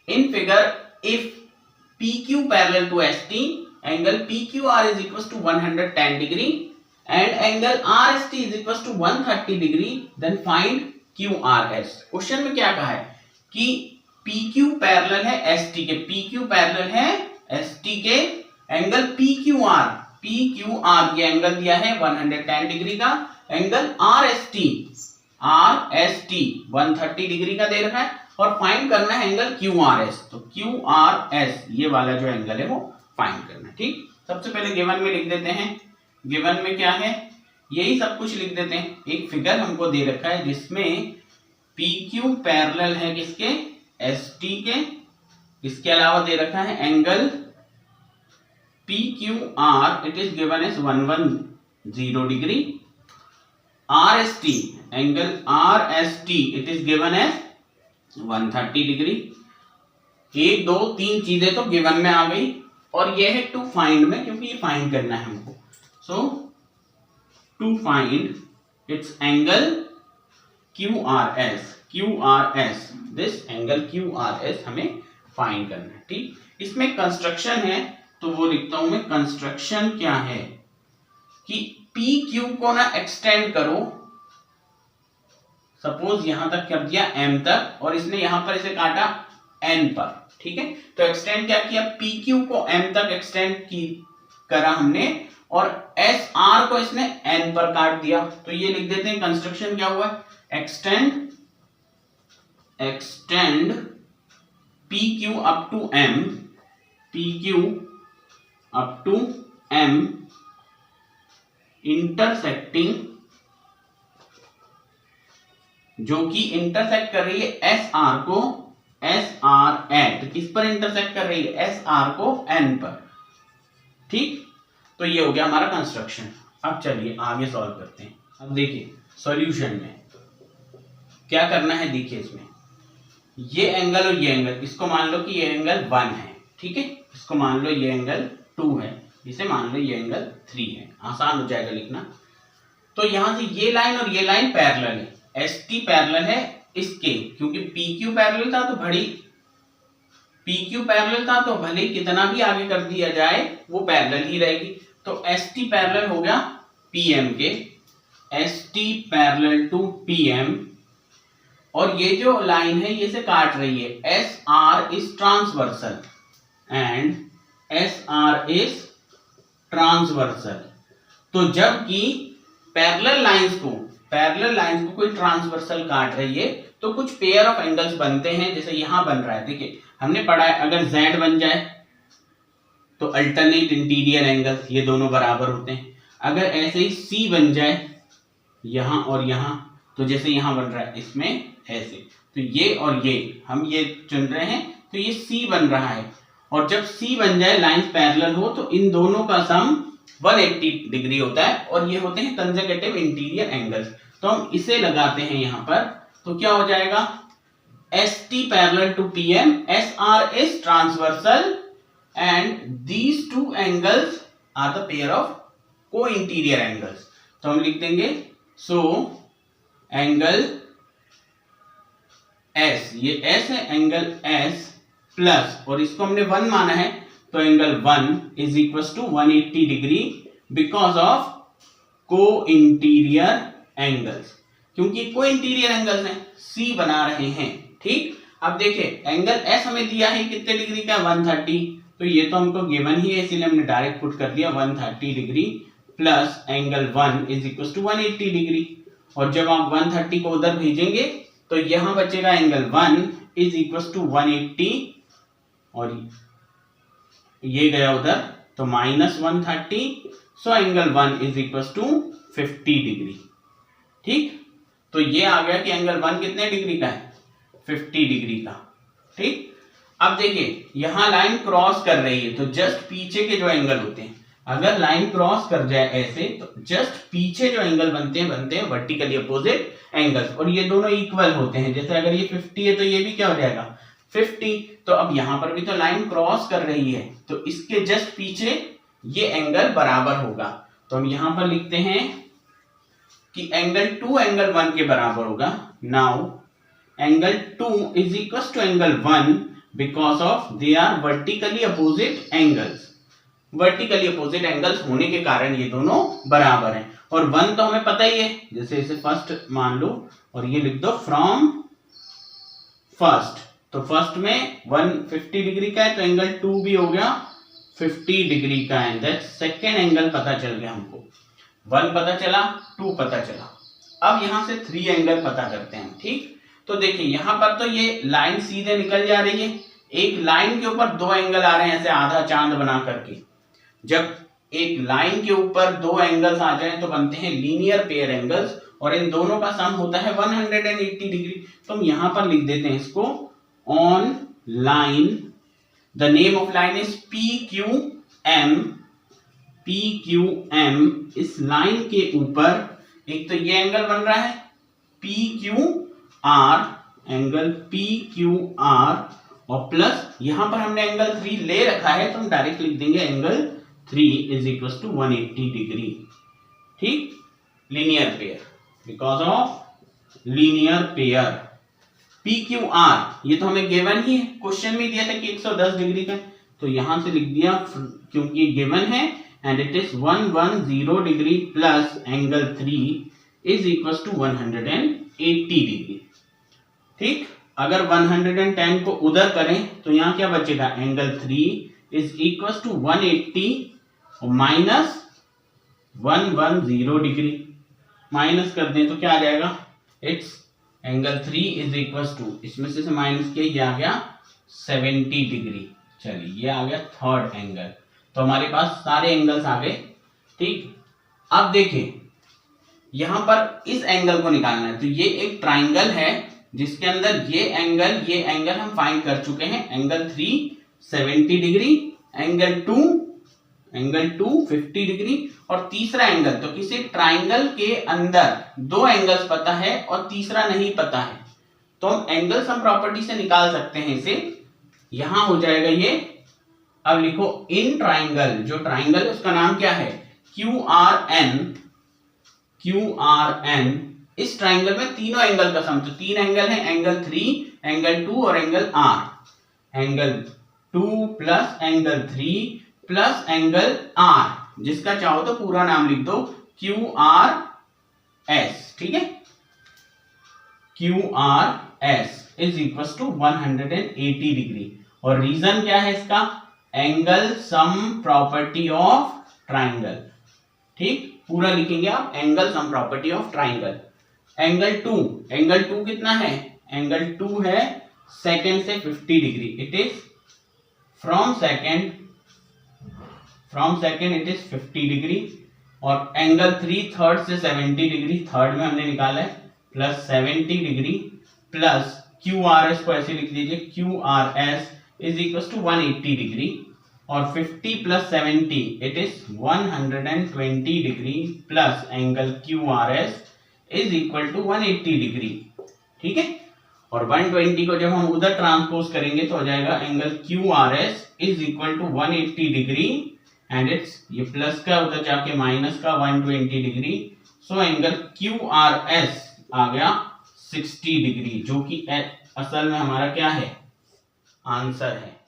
In figure, if PQ parallel to ST, angle PQR is equals to 110 degree and angle RST is equals to 130 degree, then find QRS. Question में क्या कहा है कि PQ parallel है ST के, PQ parallel है ST के, angle PQR ये एंगल दिया है 110 डिग्री का, एंगल RST 130 डिग्री का दे रखा है और फाइंड करना है एंगल QRS। तो QRS ये वाला जो एंगल है वो फाइंड करना है। ठीक, सबसे पहले गिवन में लिख देते हैं। गिवन में क्या है, यही सब कुछ लिख देते हैं। एक फिगर हमको दे रखा है जिसमें PQ पैरेलल है किसके, ST के, इसके अलावा दे रखा है angle PQR, it is given as 110 degree, RST angle RST it is given as 130 degree. 1 2 3 चीजें तो गिवन में आ गई और ये है टू फाइंड में, क्योंकि ये फाइंड करना है हमको। So to find its angle QRS, this angle QRS हमें फाइंड करना है। ठीक, इसमें कंस्ट्रक्शन है तो वो लिखता हूं मैं, कंस्ट्रक्शन क्या है कि PQ को ना एक्सटेंड करो, सपोज यहां तक कर दिया M तक और इसने यहां पर इसे काटा N पर। ठीक है, तो एक्सटेंड क्या किया, PQ को M तक एक्सटेंड करा हमने और SR को इसने N पर काट दिया। तो ये लिख देते हैं कंस्ट्रक्शन क्या हुआ, extend PQ up to M, PQ up to M intersecting, जो कि इंटरसेक्ट कर रही है SR को, SR एट किस पर इंटरसेक्ट कर रही है, SR को N पर। ठीक, तो ये हो गया हमारा कंस्ट्रक्शन। अब चलिए आगे सॉल्व करते हैं। अब देखिए सॉल्यूशन में क्या करना है, देखिए इसमें ये एंगल और ये एंगल, इसको मान लो कि ये एंगल 1 है। ठीक है, इसको मान लो ये एंगल 2 है, इसे मान लो ये एंगल 3 है, आसान हो जाएगा लिखना। तो यहां से ये लाइन और ये लाइन पैरेलल है, ST पैरेलल है इसके, क्योंकि PQ पैरेलल था तो भले कितना भी आगे कर दिया जाए वो पैरेलल ही रहेगी। तो ST पैरेलल हो गया PM के, ST पैरेलल टू PM, और ये जो लाइन है ये से काट रही है, SR is transversal and SR is transversal. तो जबकि पैरेलल लाइंस को कोई ट्रांसवर्सल काट रही है तो कुछ पेयर ऑफ एंगल्स बनते हैं, जैसे यहां बन रहा है। देखिए हमने पढ़ा है अगर Z बन जाए तो अल्टरनेट इंटीरियर एंगल्स, ये दोनों बराबर होते हैं। अगर ऐसे ही C बन जाए यहां और यहां, तो जैसे यहां बन रहा है इसमें ऐसे, तो ये और ये हम ये चुन रहे हैं तो ये C बन रहा है। और जब C बन जाए, लाइंस पैरेलल हो, तो इन दोनों का सम 180 डिग्री होता है और ये होते हैं कंसेक्यूटिव इंटीरियर एंगल्स। तो हम इसे लगाते हैं यहां पर, तो क्या हो जाएगा, ST parallel to PM, SR is transversal and these two angles are the pair of co interior angles. तो हम लिख देंगे सो एंगल S, ये S है, एंगल S प्लस, और इसको हमने 1 माना है, तो angle 1 is equal to 180 degree because of co interior angles, क्योंकि को इंटीरियर एंगल्स हैं, C बना रहे हैं। ठीक, अब देखिए एंगल S हमें दिया है कितने डिग्री का, 130, तो ये तो हमको गिवन ही है इसलिए हमने डायरेक्ट पुट कर दिया 130 degree plus angle 1 is equal to 180 degree. और जब आप 130 को उधर भेजेंगे तो यहां बचेगा एंगल 1 इज इक्वल टू 180 और ये गया उधर तो minus 130, so angle 1 is equal to 50 degree. ठीक, तो ये आ गया कि एंगल 1 कितने डिग्री का है, 50 डिग्री का। ठीक, अब देखिए यहां लाइन क्रॉस कर रही है, तो जस्ट पीछे के जो एंगल होते हैं, अगर लाइन क्रॉस कर जाए ऐसे, तो जस्ट पीछे जो एंगल बनते हैं वर्टिकली अपोजिट एंगल्स, और ये दोनों इक्वल होते हैं। जैसे अगर ये 50 है तो ये भी क्या हो जाएगा 50। तो अब यहां पर भी तो लाइन क्रॉस कर रही है, तो इसके जस्ट पीछे ये एंगल बराबर होगा। तो हम यहां पर लिखते हैं कि एंगल 2 एंगल 1 के बराबर होगा। Now angle 2 is equal to angle 1 because of they are vertically opposite angles. Vertically opposite angles होने के कारण ये दोनों बराबर हैं। और 1 तो हमें पता ही है, जैसे इसे फर्स्ट मान लो और ये लिख दो फ्रॉम फर्स्ट, तो फर्स्ट में 150 डिग्री का है तो एंगल 2 भी हो गया 50 डिग्री का है। दैट सेकेंड एंगल पता चल गया हमको, 1 पता चला, 2 पता चला। अब यहां से 3 एंगल पता करते हैं, ठीक। तो देखिए यहां पर तो ये लाइन सीधे निकल जा रही है, एक लाइन के ऊपर 2 एंगल आ रहे हैं ऐसे आधा चांद बना करके। जब एक लाइन के ऊपर 2 एंगल्स आ जाएं तो बनते हैं लीनियर पेयर एंगल्स, और इन दोनों का सम होता है 180 डिग्री। तो हम यहां पर लिख देते हैं इसको on line, the name of line is PQM। PQM, इस लाइन के ऊपर एक तो ये एंगल बन रहा है PQR, एंगल PQR, और प्लस यहां पर हमने एंगल 3 ले रखा है तो हम डायरेक्ट लिख देंगे angle 3 is equal to 180 degree, ठीक। Linear pair, because of linear pair. PQR ये तो हमें गिवन ही है, क्वेश्चन में दिया था कि 110 डिग्री का, तो यहां से लिख दिया क्योंकि ये गिवन है, and it is 110 degree plus angle 3 is equal to 180 degree, ठीक। अगर 110 को उधर करें तो यहां क्या बचेगा, angle 3 is equal to 180 minus 110 degree, minus कर दें तो क्या आ जाएगा, it's angle 3 is equal to, इसमें से माइनस किया, ये आ गया 70 डिग्री। चलिए ये आ गया थर्ड एंगल, तो हमारे पास सारे एंगल्स आ गए, ठीक। अब देखिए यहां पर इस एंगल को निकालना है, तो ये एक ट्राइंगल है जिसके अंदर ये एंगल हम फाइंड कर चुके हैं। एंगल 3 70 डिग्री, एंगल 2 50 डिग्री, और तीसरा एंगल, तो किसी ट्राइंगल के अंदर 2 एंगल्स पता है और तीसरा नहीं पता है, तो हम एंगल सम प्रॉपर्टी से निकाल सकते हैं इसे। यहां हो जाएगा ये, अब लिखो इन ट्राइंगल, जो ट्राइंगल उसका नाम क्या है QRN, इस ट्राइंगल में तीनों एंगल का सम, तो 3 एंगल है, एंगल 3, एंगल 2 और angle R। Angle 2 plus angle 3 plus angle R, जिसका चाहो तो पूरा नाम लिख दो QRS, ठीक है। QRS is equal to 180 degree, और रीजन क्या है इसका, angle sum property of triangle, ठीक। पूरा लिखेंगे आप, angle sum property of triangle. Angle 2 कितना है, एंगल 2 है सेकंड से 50 degree, it is from second it is 50 degree, और एंगल 3 थर्ड से 70 डिग्री, थर्ड में हमने निकाला है, प्लस 70 डिग्री प्लस QRS को ऐसे लिख दीजिए QRS is equal to 180 degree, और 50 plus 70 it is 120 degree plus angle QRS is equal to 180 degree, ठीक है। और 120 को जब हम उधर ट्रांसपोज करेंगे तो हो जाएगा angle QRS is equal to 180 degree, and it's ये प्लस का उधर जाके माइनस का 120 डिग्री, सो एंगल QRS आ गया 60 डिग्री, जो कि असल में हमारा क्या है, आंसर है।